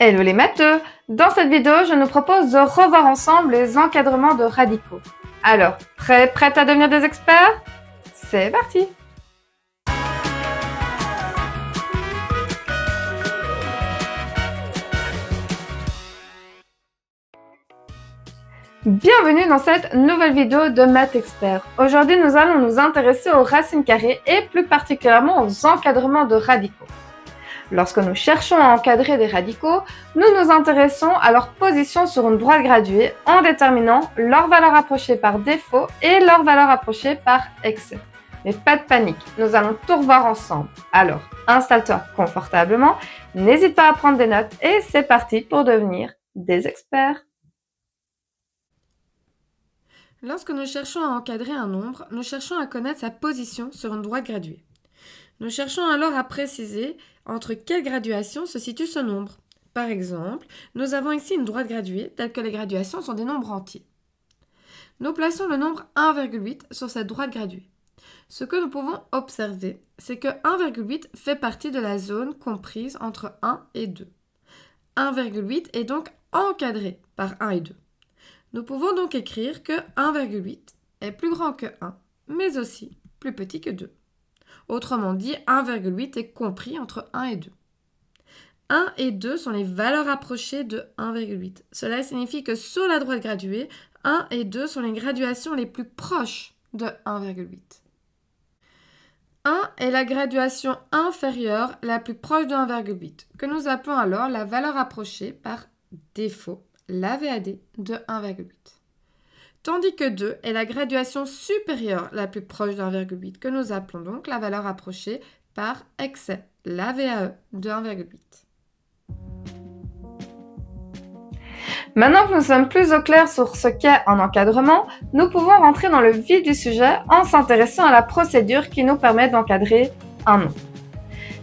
Hello les matheux! Dans cette vidéo, je nous propose de revoir ensemble les encadrements de radicaux. Alors, prête à devenir des experts? C'est parti! Bienvenue dans cette nouvelle vidéo de Math Expert. Aujourd'hui, nous allons nous intéresser aux racines carrées et plus particulièrement aux encadrements de radicaux. Lorsque nous cherchons à encadrer des radicaux, nous nous intéressons à leur position sur une droite graduée en déterminant leur valeur approchée par défaut et leur valeur approchée par excès. Mais pas de panique, nous allons tout revoir ensemble. Alors, installe-toi confortablement, n'hésite pas à prendre des notes et c'est parti pour devenir des experts. Lorsque nous cherchons à encadrer un nombre, nous cherchons à connaître sa position sur une droite graduée. Nous cherchons alors à préciser entre quelle graduation se situe ce nombre. Par exemple, nous avons ici une droite graduée telle que les graduations sont des nombres entiers. Nous plaçons le nombre 1,8 sur cette droite graduée. Ce que nous pouvons observer, c'est que 1,8 fait partie de la zone comprise entre 1 et 2. 1,8 est donc encadré par 1 et 2. Nous pouvons donc écrire que 1,8 est plus grand que 1, mais aussi plus petit que 2. Autrement dit, 1,8 est compris entre 1 et 2. 1 et 2 sont les valeurs approchées de 1,8. Cela signifie que sur la droite graduée, 1 et 2 sont les graduations les plus proches de 1,8. 1 est la graduation inférieure la plus proche de 1,8, que nous appelons alors la valeur approchée par défaut, la VAD de 1,8. Tandis que 2 est la graduation supérieure la plus proche de 1,8, que nous appelons donc la valeur approchée par excès, la VAE de 1,8. Maintenant que nous sommes plus au clair sur ce qu'est un encadrement, nous pouvons rentrer dans le vif du sujet en s'intéressant à la procédure qui nous permet d'encadrer un nombre.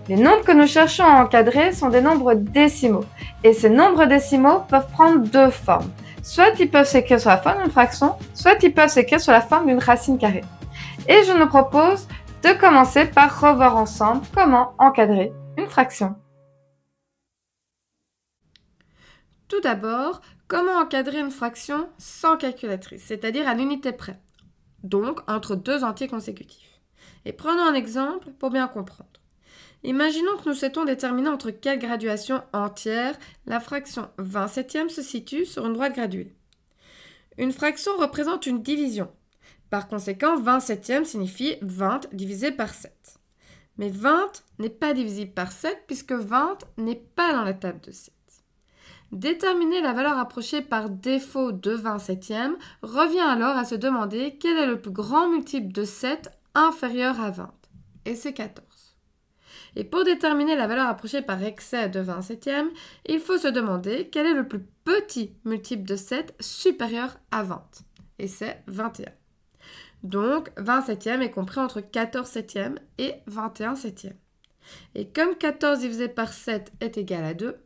Les nombres que nous cherchons à encadrer sont des nombres décimaux, et ces nombres décimaux peuvent prendre deux formes. Soit ils peuvent s'écrire sous la forme d'une fraction, soit ils peuvent s'écrire sous la forme d'une racine carrée. Et je nous propose de commencer par revoir ensemble comment encadrer une fraction. Tout d'abord, comment encadrer une fraction sans calculatrice, c'est-à-dire à l'unité près, donc entre deux entiers consécutifs. Et prenons un exemple pour bien comprendre. Imaginons que nous souhaitons déterminer entre quelle graduation entière la fraction 20/7 se situe sur une droite graduée. Une fraction représente une division. Par conséquent, 20/7 signifie 20 divisé par 7. Mais 20 n'est pas divisible par 7 puisque 20 n'est pas dans la table de 7. Déterminer la valeur approchée par défaut de 20/7 revient alors à se demander quel est le plus grand multiple de 7 inférieur à 20. Et c'est 14. Et pour déterminer la valeur approchée par excès de 20/7, il faut se demander quel est le plus petit multiple de 7 supérieur à 20. Et c'est 21. Donc, 20/7 est compris entre 14/7 et 21/7. Et comme 14 divisé par 7 est égal à 2,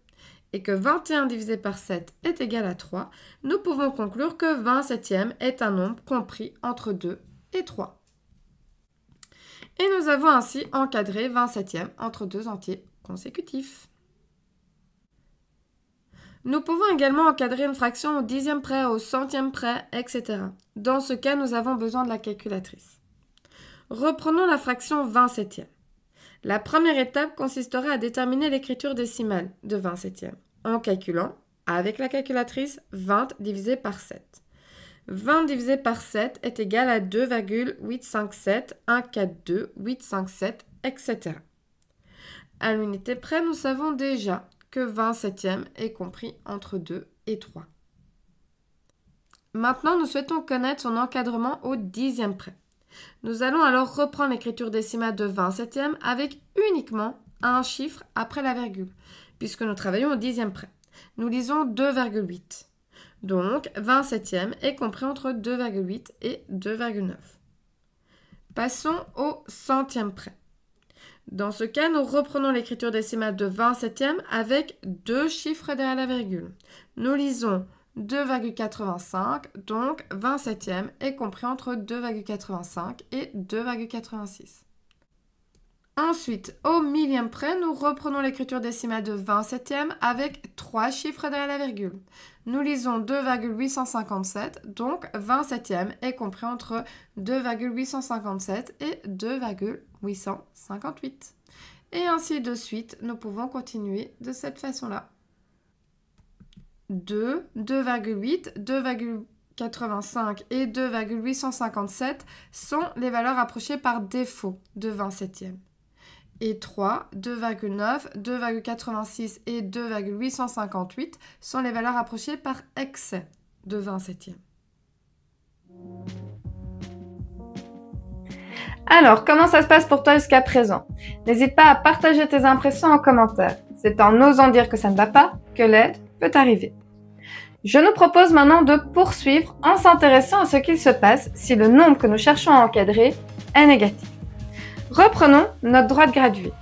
et que 21 divisé par 7 est égal à 3, nous pouvons conclure que 20/7 est un nombre compris entre 2 et 3. Et nous avons ainsi encadré 20/7 entre deux entiers consécutifs. Nous pouvons également encadrer une fraction au dixième près, au centième près, etc. Dans ce cas, nous avons besoin de la calculatrice. Reprenons la fraction 20/7. La première étape consisterait à déterminer l'écriture décimale de 20/7 en calculant, avec la calculatrice, 20 divisé par 7. 20 divisé par 7 est égal à 2,857, 142, 857, etc. À l'unité près, nous savons déjà que 20/7 est compris entre 2 et 3. Maintenant, nous souhaitons connaître son encadrement au dixième près. Nous allons alors reprendre l'écriture décimale de 20/7 avec uniquement un chiffre après la virgule, puisque nous travaillons au dixième près. Nous lisons 2,8. Donc, 20/7 est compris entre 2,8 et 2,9. Passons au centième près. Dans ce cas, nous reprenons l'écriture décimale de 20/7 avec deux chiffres derrière la virgule. Nous lisons 2,85, donc 20/7 est compris entre 2,85 et 2,86. Ensuite, au millième près, nous reprenons l'écriture décimale de 20 septièmes avec 3 chiffres derrière la virgule. Nous lisons 2,857, donc 20 septièmes est compris entre 2,857 et 2,858. Et ainsi de suite, nous pouvons continuer de cette façon-là. 2, 2,8, 2,85 et 2,857 sont les valeurs approchées par défaut de 20 septièmes. Et 3, 2,9, 2,86 et 2,858 sont les valeurs approchées par excès de 20 septièmes. Alors, comment ça se passe pour toi jusqu'à présent? N'hésite pas à partager tes impressions en commentaire. C'est en osant dire que ça ne va pas que l'aide peut arriver. Je nous propose maintenant de poursuivre en s'intéressant à ce qu'il se passe si le nombre que nous cherchons à encadrer est négatif. Reprenons notre droite graduée.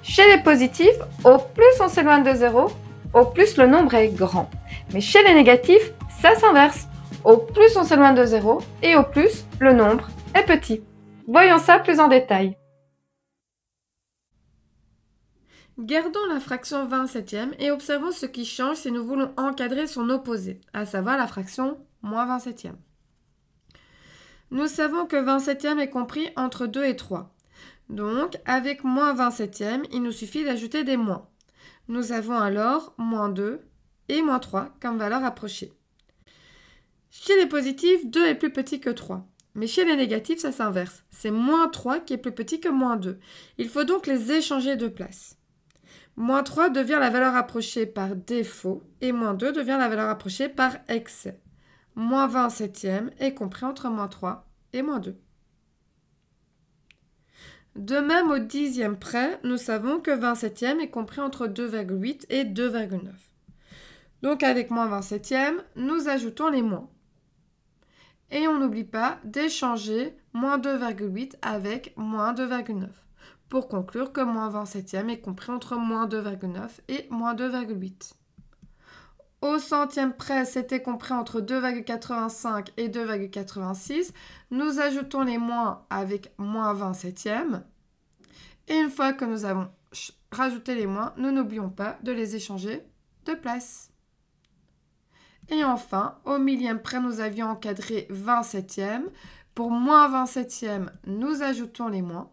Chez les positifs, au plus on s'éloigne de 0, au plus le nombre est grand. Mais chez les négatifs, ça s'inverse. Au plus on s'éloigne de 0 et au plus le nombre est petit. Voyons ça plus en détail. Gardons la fraction 20 septièmes et observons ce qui change si nous voulons encadrer son opposé, à savoir la fraction moins 20 septièmes. Nous savons que 20 septièmes est compris entre 2 et 3. Donc, avec moins 20 septièmes, il nous suffit d'ajouter des moins. Nous avons alors moins 2 et moins 3 comme valeur approchée. Chez les positifs, 2 est plus petit que 3. Mais chez les négatifs, ça s'inverse. C'est moins 3 qui est plus petit que moins 2. Il faut donc les échanger de place. Moins 3 devient la valeur approchée par défaut et moins 2 devient la valeur approchée par excès. Moins 20 septièmes est compris entre moins 3 et moins 2. De même, au dixième près, nous savons que 20 septièmes est compris entre 2,8 et 2,9. Donc avec moins 20 septièmes, nous ajoutons les moins. Et on n'oublie pas d'échanger moins 2,8 avec moins 2,9. Pour conclure que moins 20 septièmes est compris entre moins 2,9 et moins 2,8. Au centième près, c'était compris entre 2,85 et 2,86. Nous ajoutons les moins avec moins 20 septièmes. Et une fois que nous avons rajouté les moins, nous n'oublions pas de les échanger de place. Et enfin, au millième près, nous avions encadré 20 septièmes. Pour moins 20 septièmes, nous ajoutons les moins.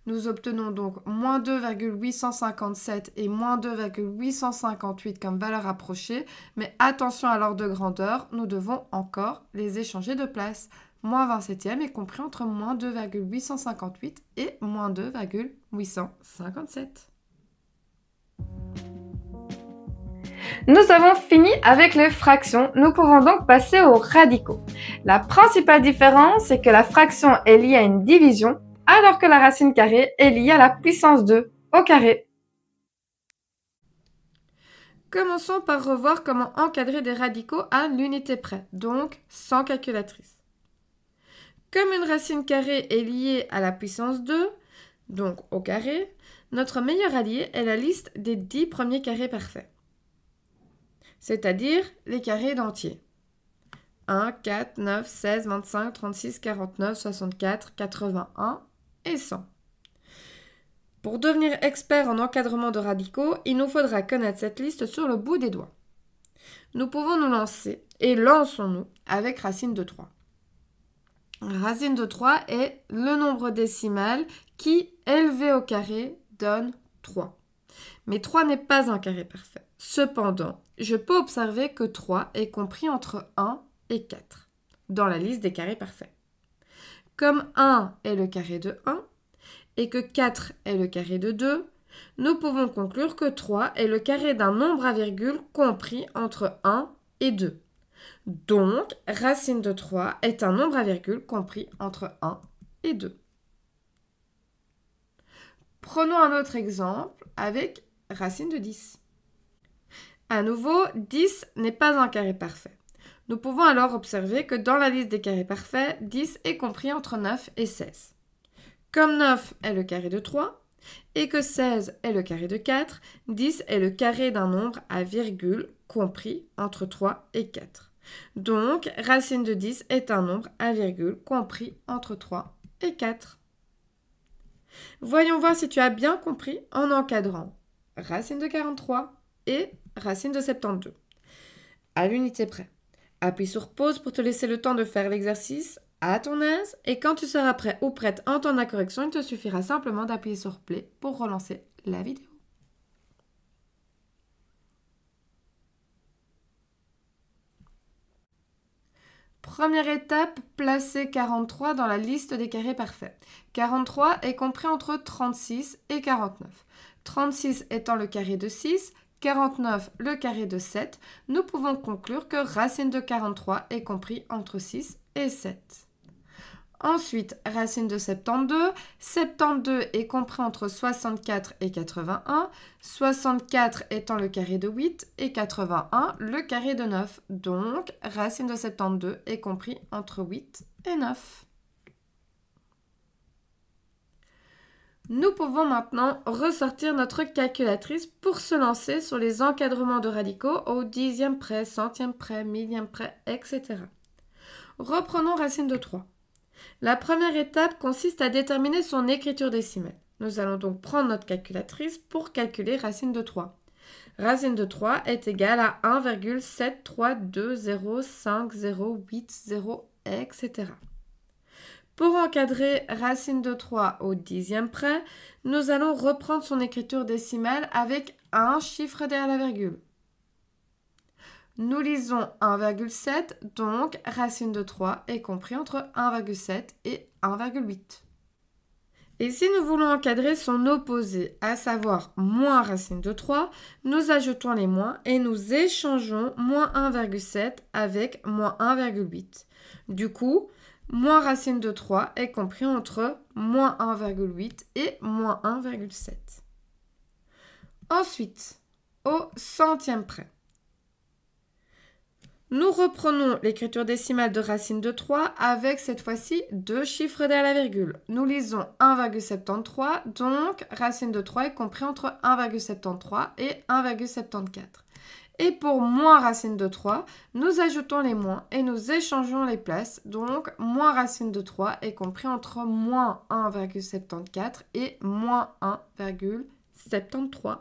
Nous obtenons donc moins 2,857 et moins 2,858 comme valeur approchée, mais attention à l'ordre de grandeur, nous devons encore les échanger de place. Moins 20 septièmes est compris entre moins 2,858 et moins 2,857. Nous avons fini avec les fractions, nous pouvons donc passer aux radicaux. La principale différence est que la fraction est liée à une division, alors que la racine carrée est liée à la puissance 2 au carré. Commençons par revoir comment encadrer des radicaux à l'unité près, donc sans calculatrice. Comme une racine carrée est liée à la puissance 2, donc au carré, notre meilleur allié est la liste des 10 premiers carrés parfaits, c'est-à-dire les carrés d'entiers. 1, 4, 9, 16, 25, 36, 49, 64, 81 et 100. Pour devenir expert en encadrement de radicaux, il nous faudra connaître cette liste sur le bout des doigts. Nous pouvons nous lancer, et lançons-nous avec racine de 3. Racine de 3 est le nombre décimal qui, élevé au carré, donne 3. Mais 3 n'est pas un carré parfait. Cependant, je peux observer que 3 est compris entre 1 et 4 dans la liste des carrés parfaits. Comme 1 est le carré de 1 et que 4 est le carré de 2, nous pouvons conclure que 3 est le carré d'un nombre à virgule compris entre 1 et 2. Donc, racine de 3 est un nombre à virgule compris entre 1 et 2. Prenons un autre exemple avec racine de 10. À nouveau, 10 n'est pas un carré parfait. Nous pouvons alors observer que dans la liste des carrés parfaits, 10 est compris entre 9 et 16. Comme 9 est le carré de 3 et que 16 est le carré de 4, 10 est le carré d'un nombre à virgule compris entre 3 et 4. Donc, racine de 10 est un nombre à virgule compris entre 3 et 4. Voyons voir si tu as bien compris en encadrant racine de 43 et racine de 72. À l'unité près. Appuie sur pause pour te laisser le temps de faire l'exercice à ton aise et quand tu seras prêt ou prête en temps de la correction, il te suffira simplement d'appuyer sur play pour relancer la vidéo. Première étape, placer 43 dans la liste des carrés parfaits. 43 est compris entre 36 et 49. 36 étant le carré de 6, 49 le carré de 7, nous pouvons conclure que racine de 43 est compris entre 6 et 7. Ensuite, racine de 72. 72 est compris entre 64 et 81. 64 étant le carré de 8 et 81 le carré de 9. Donc, racine de 72 est compris entre 8 et 9. Nous pouvons maintenant ressortir notre calculatrice pour se lancer sur les encadrements de radicaux au dixième près, centième près, millième près, etc. Reprenons racine de 3. La première étape consiste à déterminer son écriture décimale. Nous allons donc prendre notre calculatrice pour calculer racine de 3. Racine de 3 est égale à 1,7320508,0, etc. Pour encadrer racine de 3 au dixième près, nous allons reprendre son écriture décimale avec un chiffre derrière la virgule. Nous lisons 1,7, donc racine de 3 est compris entre 1,7 et 1,8. Et si nous voulons encadrer son opposé, à savoir moins racine de 3, nous ajoutons les moins et nous échangeons moins 1,7 avec moins 1,8. Du coup, moins racine de 3 est compris entre moins 1,8 et moins 1,7. Ensuite, au centième près. Nous reprenons l'écriture décimale de racine de 3 avec cette fois-ci deux chiffres derrière la virgule. Nous lisons 1,73, donc racine de 3 est compris entre 1,73 et 1,74. Et pour moins racine de 3, nous ajoutons les moins et nous échangeons les places. Donc, moins racine de 3 est compris entre moins 1,74 et moins 1,73.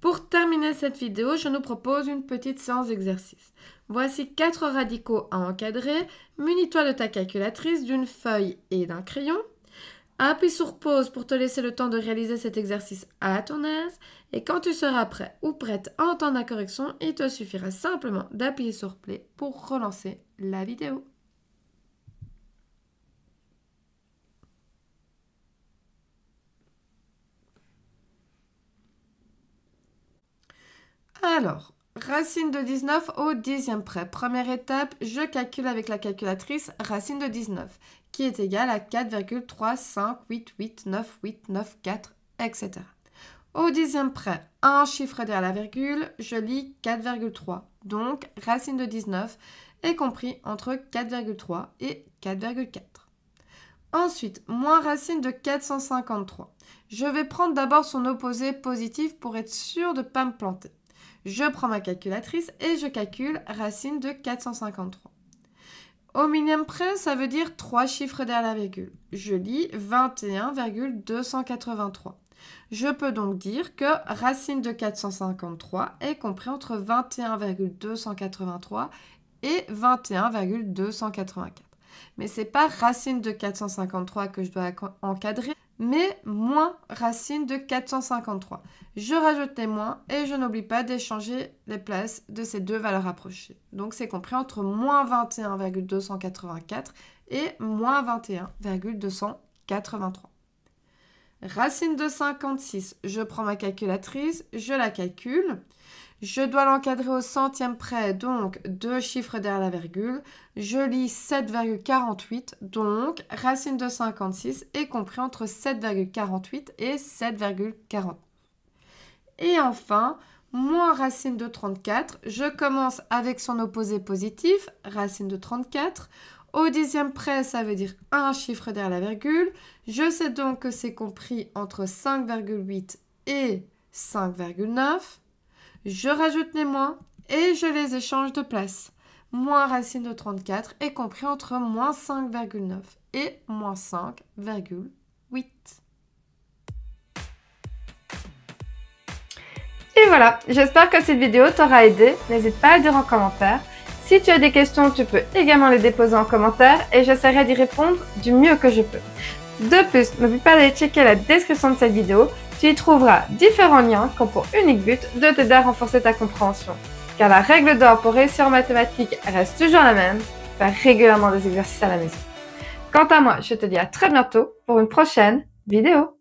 Pour terminer cette vidéo, je nous propose une petite séance d'exercice. Voici 4 radicaux à encadrer. Munis-toi de ta calculatrice, d'une feuille et d'un crayon. Appuie sur pause pour te laisser le temps de réaliser cet exercice à ton aise. Et quand tu seras prêt ou prête à entendre la correction, il te suffira simplement d'appuyer sur play pour relancer la vidéo. Alors, racine de 19 au dixième près. Première étape, je calcule avec la calculatrice racine de 19, qui est égale à 4,358898994, etc. Au dixième près, un chiffre derrière la virgule, je lis 4,3. Donc, racine de 19 est compris entre 4,3 et 4,4. Ensuite, moins racine de 453. Je vais prendre d'abord son opposé positif pour être sûr de ne pas me planter. Je prends ma calculatrice et je calcule racine de 453. Au millième près, ça veut dire 3 chiffres derrière la virgule. Je lis 21,283. Je peux donc dire que racine de 453 est compris entre 21,283 et 21,284. Mais ce n'est pas racine de 453 que je dois encadrer, mais moins racine de 453. Je rajoute les moins et je n'oublie pas d'échanger les places de ces deux valeurs approchées. Donc c'est compris entre moins 21,284 et moins 21,283. Racine de 56, je prends ma calculatrice, je la calcule. Je dois l'encadrer au centième près, donc deux chiffres derrière la virgule. Je lis 7,48, donc racine de 56 est compris entre 7,48 et 7,40. Et enfin, moins racine de 34, je commence avec son opposé positif, racine de 34. Au dixième près, ça veut dire un chiffre derrière la virgule. Je sais donc que c'est compris entre 5,8 et 5,9. Je rajoute les moins et je les échange de place. Moins racine de 34 est compris entre moins 5,9 et moins 5,8. Et voilà, j'espère que cette vidéo t'aura aidé. N'hésite pas à le dire en commentaire. Si tu as des questions, tu peux également les déposer en commentaire et j'essaierai d'y répondre du mieux que je peux. De plus, n'oublie pas d'aller checker la description de cette vidéo. Tu y trouveras différents liens qui ont pour unique but de t'aider à renforcer ta compréhension. Car la règle d'or pour réussir en mathématiques reste toujours la même, faire régulièrement des exercices à la maison. Quant à moi, je te dis à très bientôt pour une prochaine vidéo.